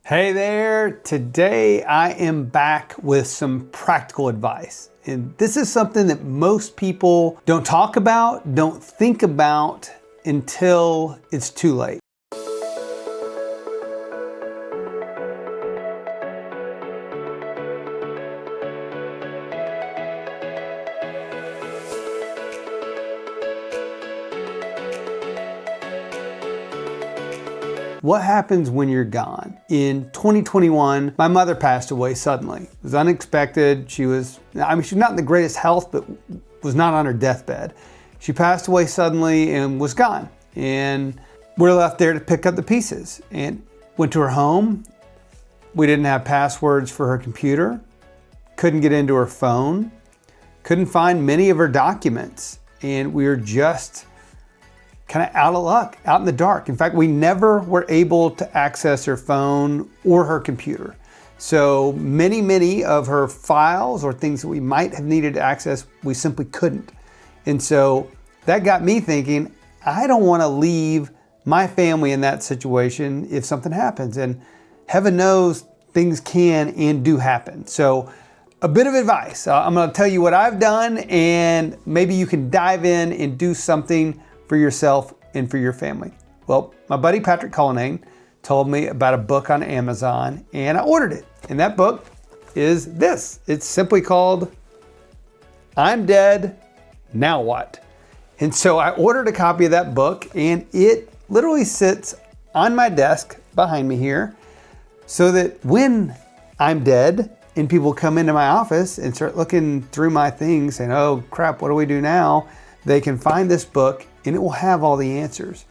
Hey there, today I am back with some practical advice. And this is something that most people don't talk about, don't think about until it's too late. What happens when you're gone? In 2021, my mother passed away suddenly. It was unexpected. She's not in the greatest health, but was not on her deathbed. She passed away suddenly and was gone. And we're left there to pick up the pieces. And went to her home. We didn't have passwords for her computer. Couldn't get into her phone. Couldn't find many of her documents. And we were just kind of out of luck, out in the dark. In fact, we never were able to access her phone or her computer. So many of her files or things that we might have needed to access, we simply couldn't. And so that got me thinking, I don't want to leave my family in that situation if something happens. And heaven knows things can and do happen. So a bit of advice. I'm going to tell you what I've done, and maybe you can dive in and do something for yourself and for your family. Well, my buddy Patrick Cullinane told me about a book on Amazon, and I ordered it. And that book is this. It's simply called I'm Dead, Now What? And so I ordered a copy of that book, and it literally sits on my desk behind me here, so that when I'm dead and people come into my office and start looking through my things saying, oh crap, what do we do now? They can find this book and it will have all the answers.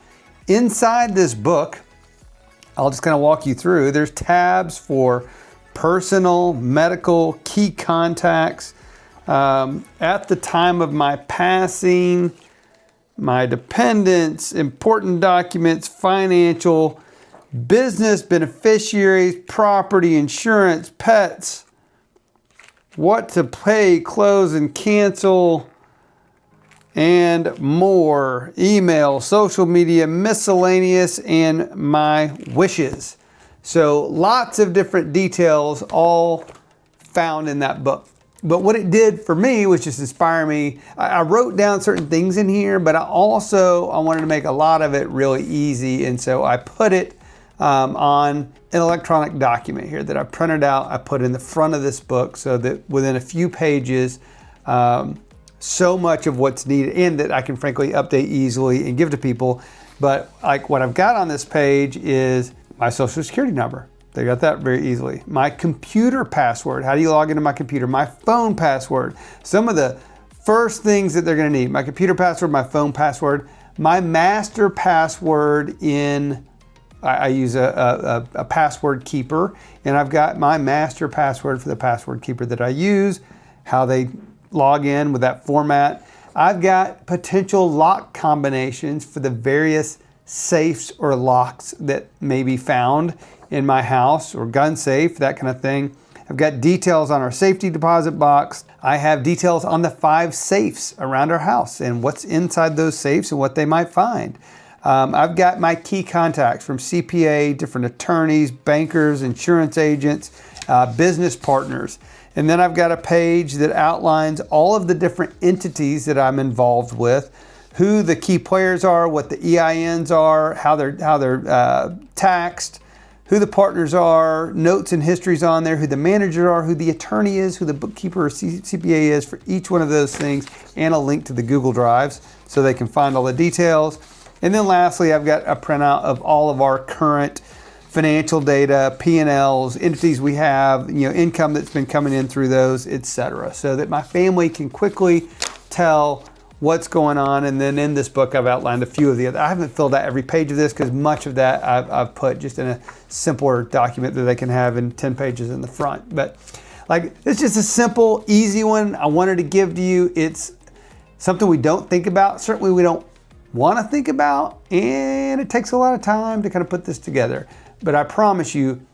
Inside this book, I'll just kind of walk you through. There's tabs for personal, medical, key contacts. At the time of my passing, my dependents, important documents, financial, business, beneficiaries, property, insurance, pets, what to pay, close and cancel, and more. Email, social media, miscellaneous, and my wishes. So lots of different details all found in that book. But what it did for me was just inspire me. I wrote down certain things in here, but I wanted to make a lot of it really easy. And so I put it on an electronic document here that I printed out. I put in the front of this book so that within a few pages, so much of what's needed and that I can frankly update easily and give to people. But like what I've got on this page is my social security number. They got that very easily. My computer password. How do you log into my computer? My phone password. Some of the first things that they're going to need. My computer password, my phone password, my master password I use a password keeper, and I've got my master password for the password keeper that I use, how they log in with that format. I've got potential lock combinations for the various safes or locks that may be found in my house, or gun safe, that kind of thing. I've got details on our safety deposit box. I have details on the 5 safes around our house and what's inside those safes and what they might find. I've got my key contacts from CPA, different attorneys, bankers, insurance agents, business partners. And then I've got a page that outlines all of the different entities that I'm involved with, who the key players are, what the EINs are, how they're taxed, who the partners are, notes and histories on there, who the manager are, who the attorney is, who the bookkeeper or CPA is for each one of those things, and a link to the Google Drives so they can find all the details. And then lastly, I've got a printout of all of our current financial data, P&Ls, entities we have, income that's been coming in through those, etc., so that my family can quickly tell what's going on. And then in this book, I've outlined a few of the other. I haven't filled out every page of this because much of that I've put just in a simpler document that they can have in 10 pages in the front. But it's just a simple, easy one I wanted to give to you. It's something we don't think about. Certainly we don't want to think about, and it takes a lot of time to kind of put this together. But I promise you,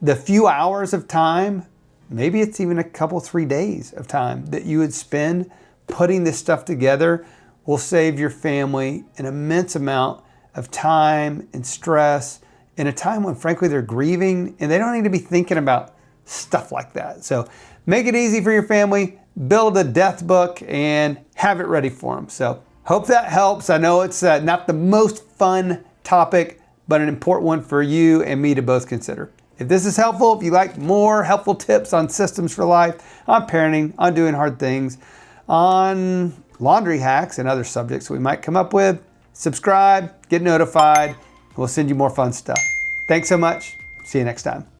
the few hours of time, maybe it's even a couple, 3 days of time that you would spend putting this stuff together will save your family an immense amount of time and stress in a time when frankly they're grieving and they don't need to be thinking about stuff like that. So make it easy for your family, build a death book and have it ready for them. So hope that helps. I know it's not the most fun topic, but an important one for you and me to both consider. If this is helpful, if you like more helpful tips on systems for life, on parenting, on doing hard things, on laundry hacks and other subjects we might come up with, subscribe, get notified. We'll send you more fun stuff. Thanks so much. See you next time.